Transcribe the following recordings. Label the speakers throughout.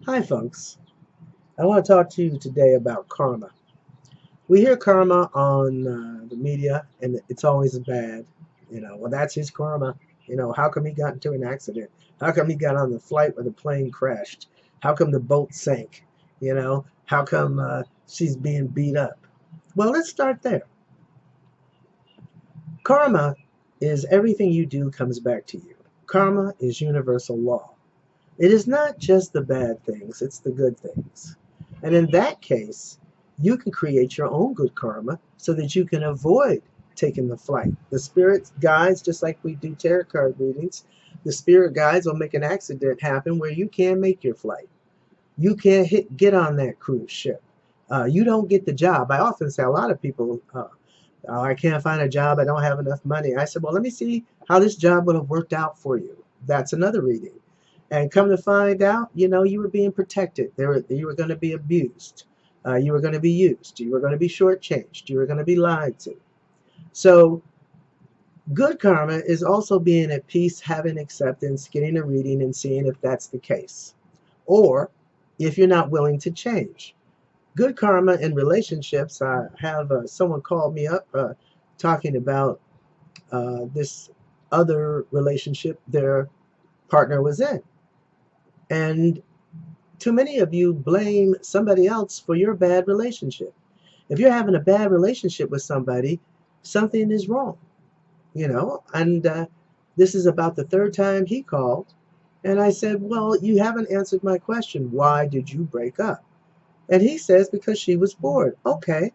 Speaker 1: Hi, folks. I want to talk to you today about karma. We hear karma on the media, and it's always bad. Well, that's his karma. How come he got into an accident? How come he got on the flight where the plane crashed? How come the boat sank? How come she's being beat up? Well, let's start there. Karma is everything you do comes back to you. Karma is universal law. It is not just the bad things, it's the good things. And in that case, you can create your own good karma so that you can avoid taking the flight. The spirit guides, just like we do tarot card readings, the spirit guides will make an accident happen where you can't make your flight. You can't get on that cruise ship. You don't get the job. I often say a lot of people, oh, I can't find a job. I don't have enough money. I said, well, let me see how this job would have worked out for you. That's another reading. And come to find out, you were being protected. You were going to be abused. You were going to be used. You were going to be shortchanged. You were going to be lied to. So good karma is also being at peace, having acceptance, getting a reading and seeing if that's the case. Or if you're not willing to change. Good karma in relationships. I have someone called me up talking about this other relationship their partner was in. And too many of you blame somebody else for your bad relationship. If you're having a bad relationship with somebody, something is wrong, And this is about the third time he called. And I said, well, you haven't answered my question. Why did you break up? And he says, because she was bored. Okay,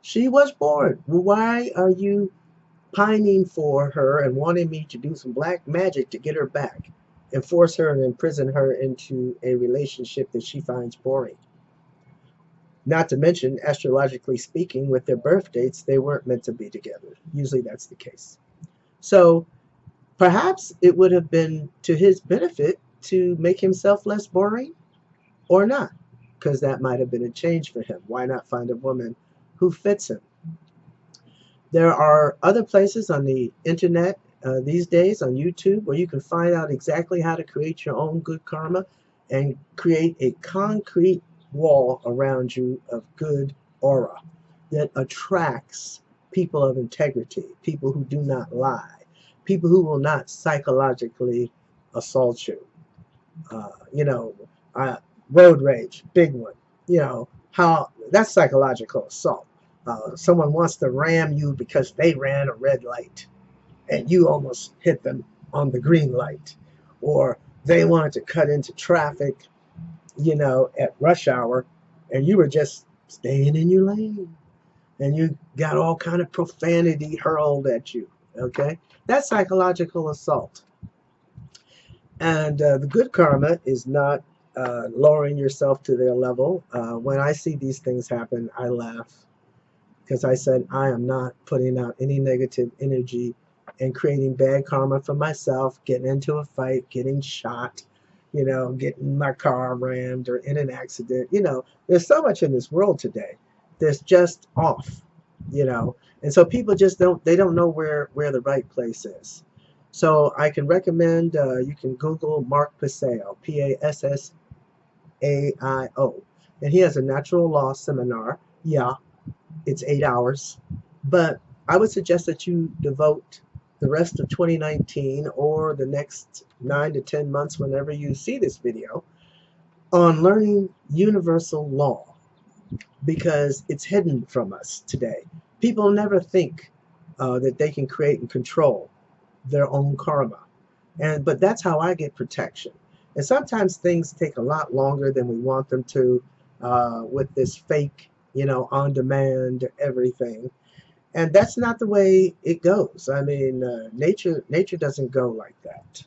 Speaker 1: she was bored. Well, why are you pining for her and wanting me to do some black magic to get her back and force her and imprison her into a relationship that she finds boring? Not to mention, astrologically speaking, with their birth dates, they weren't meant to be together. Usually that's the case. So perhaps it would have been to his benefit to make himself less boring or not, because that might have been a change for him. Why not find a woman who fits him? There are other places on the internet these days on YouTube where you can find out exactly how to create your own good karma and create a concrete wall around you of good aura that attracts people of integrity, people who do not lie, people who will not psychologically assault you. Uh, you know, Road rage, big one. How that's psychological assault. Someone wants to ram you because they ran a red light and you almost hit them on the green light, or they wanted to cut into traffic, at rush hour, and you were just staying in your lane, and you got all kind of profanity hurled at you. Okay, that's psychological assault. And the good karma is not lowering yourself to their level. When I see these things happen, I laugh because I said, I am not putting out any negative energy and creating bad karma for myself, getting into a fight, getting shot, getting my car rammed or in an accident. There's so much in this world today that's just off, and so people just they don't know where the right place is. So I can recommend you can Google Mark Passao, Passaio, and he has a natural law seminar. Yeah, it's 8 hours. But I would suggest that you devote the rest of 2019 or the next 9 to 10 months, whenever you see this video, on learning universal law because it's hidden from us today. People never think that they can create and control their own karma. But that's how I get protection. And sometimes things take a lot longer than we want them to with this fake, on demand everything. And that's not the way it goes. I mean, nature doesn't go like that.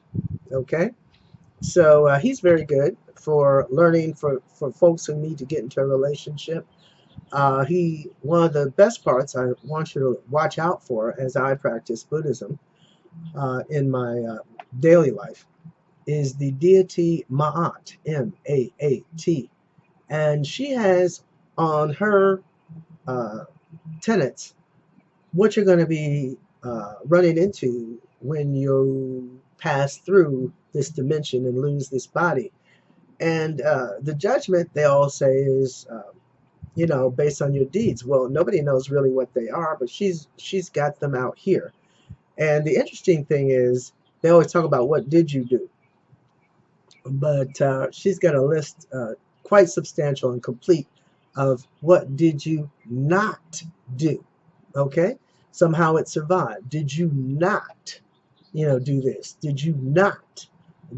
Speaker 1: Okay, so he's very good for learning for folks who need to get into a relationship. He one of the best parts I want you to watch out for as I practice Buddhism in my daily life is the deity Ma'at, Maat, and she has on her uh, tenets what you're going to be running into when you pass through this dimension and lose this body. And the judgment, they all say, is based on your deeds. Well, nobody knows really what they are, but she's got them out here. And the interesting thing is, they always talk about what did you do, but she's got a list quite substantial and complete of what did you not do. Okay, somehow it survived. Did you not, do this? Did you not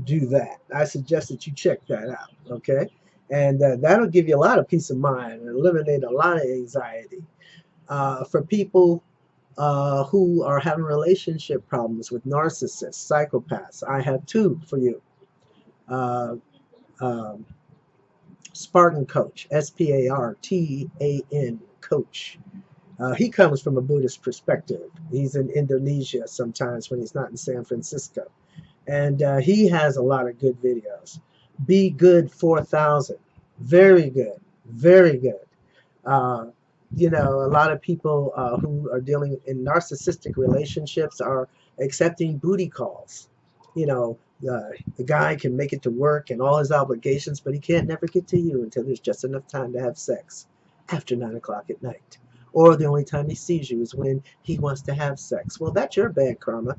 Speaker 1: do that? I suggest that you check that out. Okay, and that'll give you a lot of peace of mind and eliminate a lot of anxiety for people who are having relationship problems with narcissists, psychopaths. I have two for you. Uh, um, Spartan Coach, Spartan Coach. He comes from a Buddhist perspective. He's in Indonesia sometimes when he's not in San Francisco. And he has a lot of good videos. Be Good 4000. Very good. Very good. Uh, a lot of people who are dealing in narcissistic relationships are accepting booty calls. The guy can make it to work and all his obligations, but he can't never get to you until there's just enough time to have sex after 9 o'clock at night. Or the only time he sees you is when he wants to have sex. Well, that's your bad karma.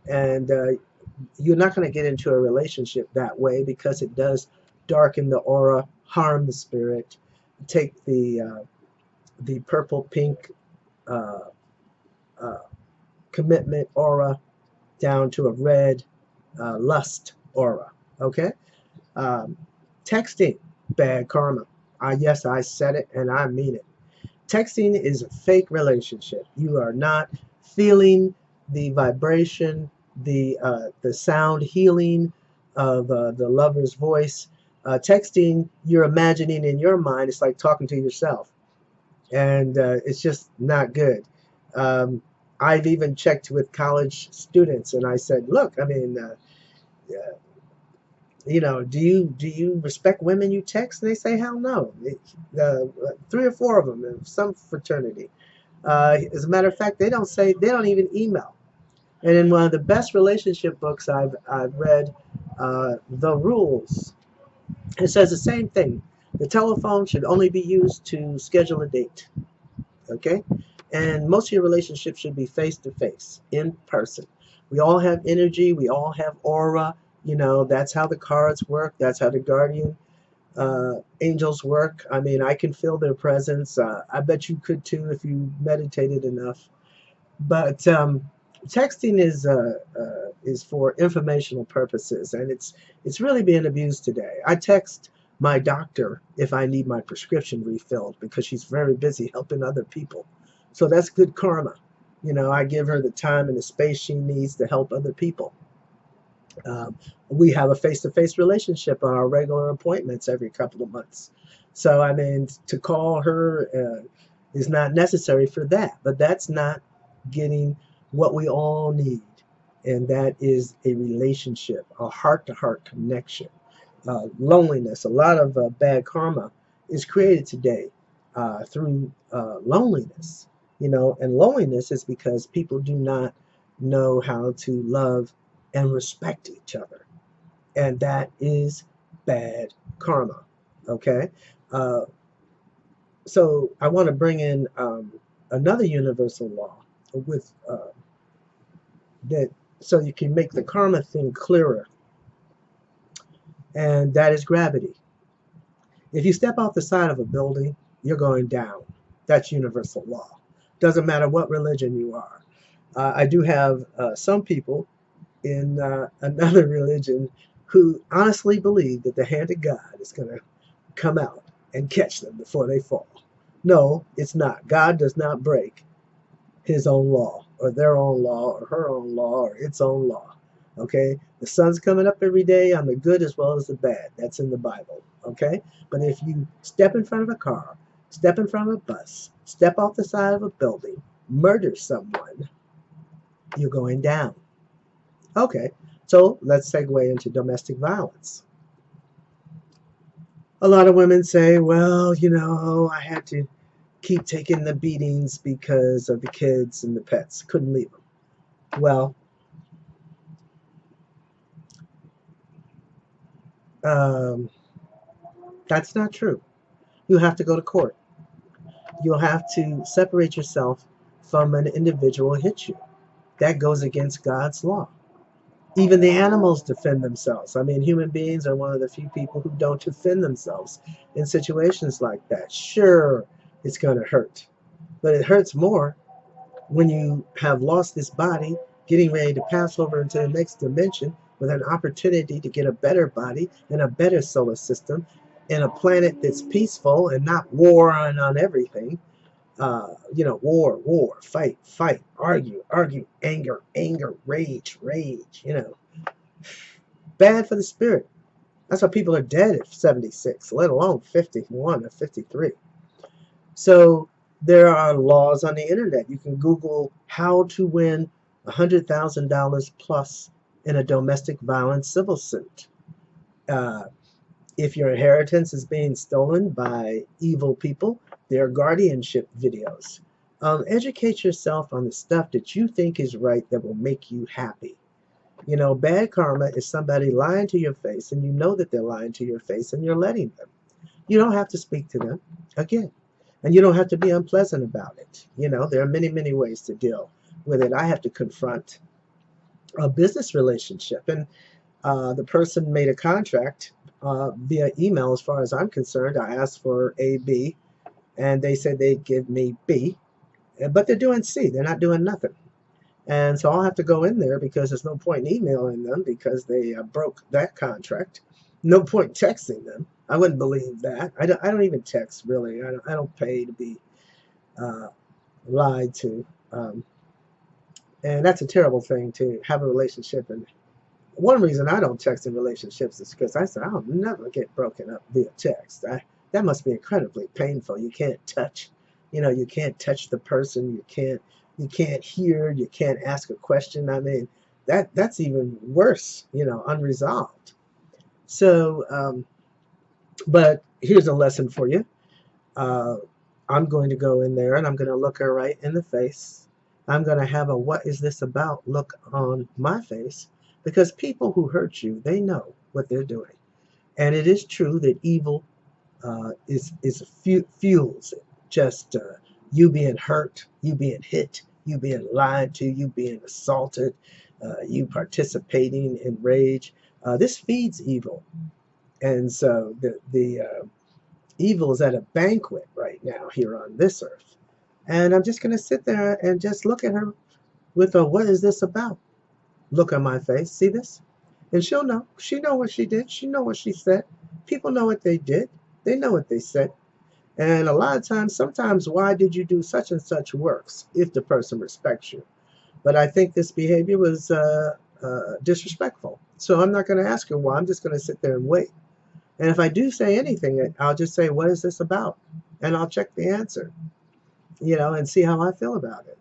Speaker 1: And you're not going to get into a relationship that way because it does darken the aura, harm the spirit, take the purple pink uh, uh, commitment aura down to a red lust aura. Okay, um, texting, bad karma. Yes, I said it and I mean it. Texting is a fake relationship. You are not feeling the vibration, the sound healing of the lover's voice. Texting, you're imagining in your mind. It's like talking to yourself, and it's just not good. Um, I've even checked with college students, and I said, "Look, I mean, do you respect women you text?" And they say, "Hell no." Three or four of them in some fraternity. As a matter of fact, they don't even email. And in one of the best relationship books I've read, The Rules, it says the same thing. The telephone should only be used to schedule a date. Okay? And most of your relationships should be face to face, in person. We all have energy, we all have aura. That's how the cards work, that's how the guardian angels work. I mean, I can feel their presence. I bet you could too if you meditated enough. But texting is for informational purposes, and it's really being abused today. I text my doctor if I need my prescription refilled because she's very busy helping other people. So that's good karma. I give her the time and the space she needs to help other people. We have a face-to-face relationship on our regular appointments every couple of months. So, I mean, to call her is not necessary for that. But that's not getting what we all need, and that is a relationship, a heart-to-heart connection. Loneliness, a lot of bad karma is created today through loneliness. And loneliness is because people do not know how to love and respect each other, and that is bad karma. Okay, uh, so I want to bring in another universal law with that, so you can make the karma thing clearer, and that is gravity. If you step off the side of a building, you're going down. That's universal law. Doesn't matter what religion you are. I do have some people in another religion who honestly believe that the hand of God is going to come out and catch them before they fall. No, it's not. God does not break his own law or their own law or her own law or its own law. Okay? The sun's coming up every day on the good as well as the bad. That's in the Bible. Okay? But if you step in front of a car, step in front of a bus, step off the side of a building, murder someone, you're going down. Okay, so let's segue into domestic violence. A lot of women say, well, I had to keep taking the beatings because of the kids and the pets. Couldn't leave them. Well, um, That's not true. You have to go to court. You'll have to separate yourself from an individual who hits you. That goes against God's law. Even the animals defend themselves. I mean, human beings are one of the few people who don't defend themselves in situations like that. Sure, it's going to hurt, but it hurts more when you have lost this body, getting ready to pass over into the next dimension with an opportunity to get a better body and a better solar system and a planet that's peaceful and not warring on everything. War, fight, argue, anger, rage. Bad for the spirit. That's why people are dead at 76, let alone 51 or 53. So there are laws on the internet. You can Google how to win $100,000 plus in a domestic violence civil suit. Uh, if your inheritance is being stolen by evil people, there are guardianship videos. Educate yourself on the stuff that you think is right that will make you happy. Bad karma is somebody lying to your face, and you know that they're lying to your face, and you're letting them. You don't have to speak to them again, and you don't have to be unpleasant about it. There are many, many ways to deal with it. I have to confront a business relationship, and the person made a contract via email. As far as I'm concerned, I asked for A, B, and they said they'd give me B, but they're doing C. They're not doing nothing. And so I'll have to go in there because there's no point in emailing them because they broke that contract. No point texting them. I wouldn't believe that. I don't even text, really. I don't pay to be lied to. And that's a terrible thing, to have a relationship. And one reason I don't text in relationships is because I said I'll never get broken up via text. That must be incredibly painful. You can't touch. You can't touch the person. You can't hear, you can't ask a question. I mean, that's even worse, unresolved. So, but here's a lesson for you. I'm going to go in there and I'm going to look her right in the face. I'm going to have a "what is this about" look on my face, because people who hurt you, they know what they're doing. And it is true that evil fuels it. Just you being hurt, you being hit, you being lied to, you being assaulted, you participating in rage. This feeds evil. And so the evil is at a banquet right now here on this earth. And I'm just going to sit there and just look at her with a "what is this about" look on my face. See this? And she'll know. She know what she did. She know what she said. People know what they did. They know what they said. And a lot of times, sometimes, why did you do such and such works if the person respects you? But I think this behavior was disrespectful. So I'm not going to ask her why. I'm just going to sit there and wait. And if I do say anything, I'll just say, "What is this about?" And I'll check the answer, and see how I feel about it.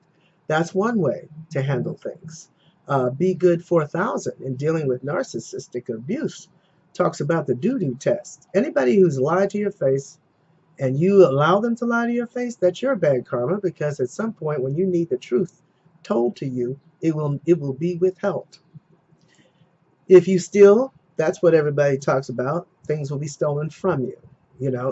Speaker 1: That's one way to handle things. Be Good 4000 in dealing with narcissistic abuse talks about the doo-doo test. Anybody who's lied to your face and you allow them to lie to your face, that's your bad karma, because at some point when you need the truth told to you, it will be withheld. If you steal, that's what everybody talks about. Things will be stolen from you.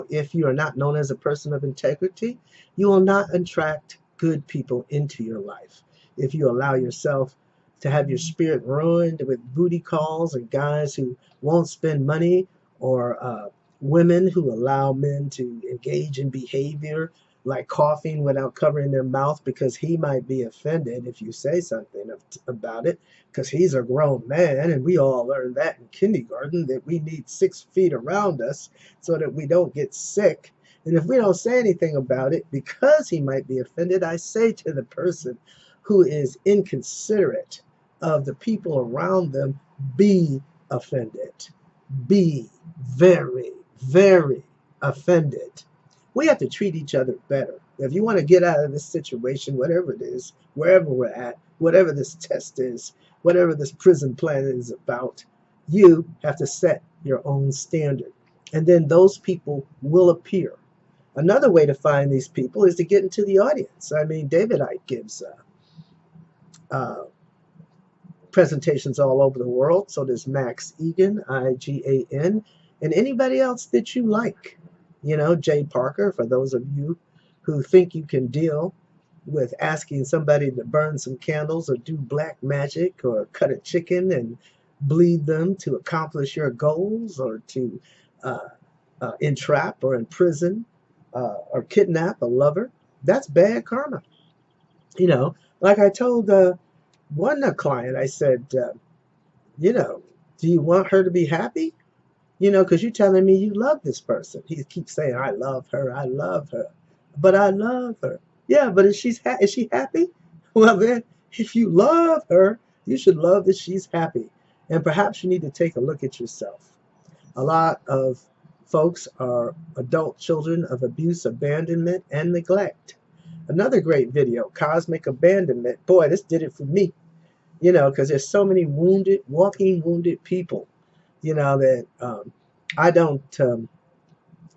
Speaker 1: If you are not known as a person of integrity, you will not attract good people into your life. If you allow yourself to have your spirit ruined with booty calls and guys who won't spend money, or women who allow men to engage in behavior like coughing without covering their mouth because he might be offended if you say something about it, because he's a grown man, and we all learned that in kindergarten, that we need 6 feet around us so that we don't get sick. And if we don't say anything about it because he might be offended, I say to the person who is inconsiderate of the people around them, be offended. Be very, very offended. We have to treat each other better. If you want to get out of this situation, whatever it is, wherever we're at, whatever this test is, whatever this prison plan is about, you have to set your own standard. And then those people will appear. Another way to find these people is to get into the audience. I mean, David Icke gives presentations all over the world. So does Max Igan, Igan. and anybody else that you like. You know, Jay Parker, for those of you who think you can deal with asking somebody to burn some candles or do black magic or cut a chicken and bleed them to accomplish your goals, or to uh, entrap or imprison or kidnap a lover. That's bad karma. You know, like I told one client, I said, you know, do you want her to be happy? You know, because you're telling me you love this person. He keeps saying, I love her, I love her, but I love her. Yeah, but is she happy? Well, then, if you love her, you should love that she's happy. And perhaps you need to take a look at yourself. A lot of folks are adult children of abuse, abandonment, and neglect. Another great video, Cosmic Abandonment. Boy, this did it for me, you know, because there's so many wounded, walking wounded people, you know, that I don't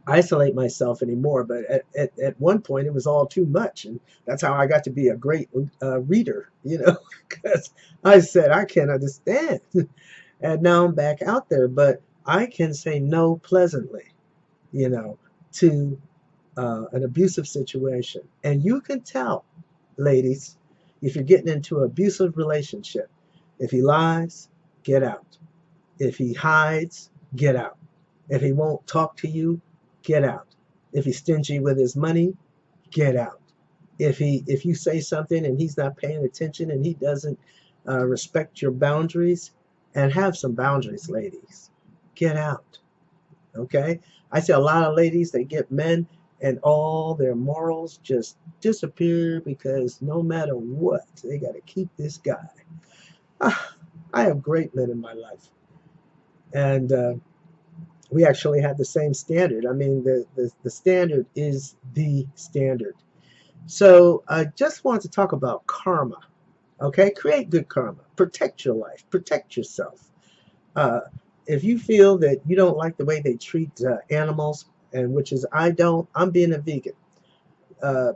Speaker 1: isolate myself anymore. But at one point, it was all too much. And that's how I got to be a great reader, you know, because I said, I can't understand. And now I'm back out there. But I can say no pleasantly, you know, to an abusive situation. And you can tell, ladies, if you're getting into an abusive relationship. If he lies, get out. If he hides, get out. If he won't talk to you, get out. If he's stingy with his money, get out. If you say something and he's not paying attention and he doesn't respect your boundaries, and have some boundaries, ladies, get out. Okay? I see a lot of ladies, they get men and all their morals just disappear because no matter what, they got to keep this guy. I have great men in my life. And we actually have the same standard. I mean, the standard is the standard. So I just want to talk about karma. Okay? Create good karma. Protect your life. Protect yourself. If you feel that you don't like the way they treat animals, and which is I'm being a vegan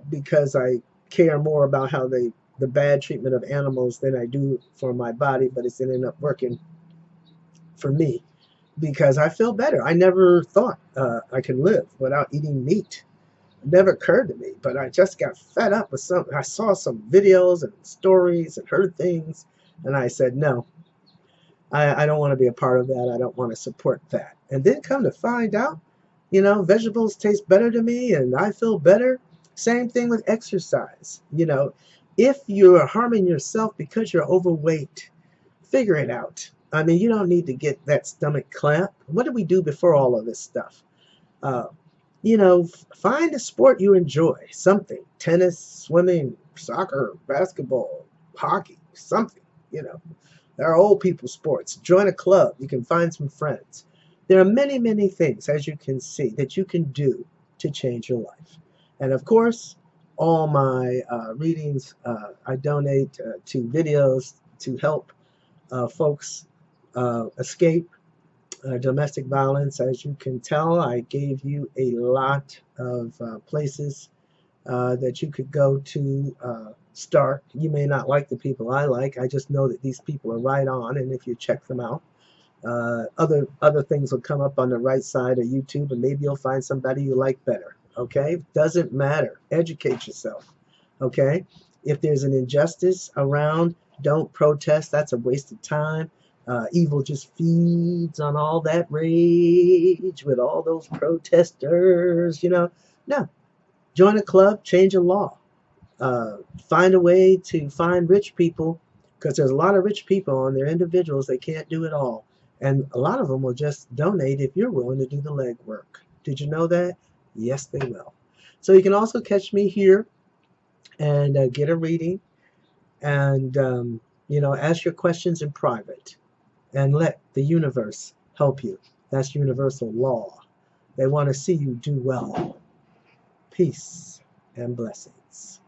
Speaker 1: because I care more about how the bad treatment of animals than I do for my body, but it's ended up working for me because I feel better. I never thought I could live without eating meat. It never occurred to me, but I just got fed up with some. I saw some videos and stories and heard things, and I said, no, I don't want to be a part of that. I don't want to support that. And then come to find out, you know, vegetables taste better to me and I feel better. Same thing with exercise. You know, if you're harming yourself because you're overweight, figure it out. I mean, you don't need to get that stomach clamp. What did we do before all of this stuff? You know, find a sport you enjoy. Something. Tennis, swimming, soccer, basketball, hockey, something, you know. There are old people sports. Join a club. You can find some friends. There are many, many things, as you can see, that you can do to change your life. And of course, all my readings, I donate to videos to help folks escape domestic violence. As you can tell, I gave you a lot of places that you could go to start. You may not like the people I like. I just know that these people are right on, and if you check them out, other things will come up on the right side of YouTube, and maybe you'll find somebody you like better. Okay? Doesn't matter. Educate yourself. Okay? If there's an injustice around, don't protest. That's a waste of time. Evil just feeds on all that rage with all those protesters, you know. No. Join a club, change a law. Find a way to find rich people, because there's a lot of rich people and they're individuals. They can't do it all. And a lot of them will just donate if you're willing to do the legwork. Did you know that? Yes, they will. So you can also catch me here and get a reading and, you know, ask your questions in private and let the universe help you. That's universal law. They want to see you do well. Peace and blessings.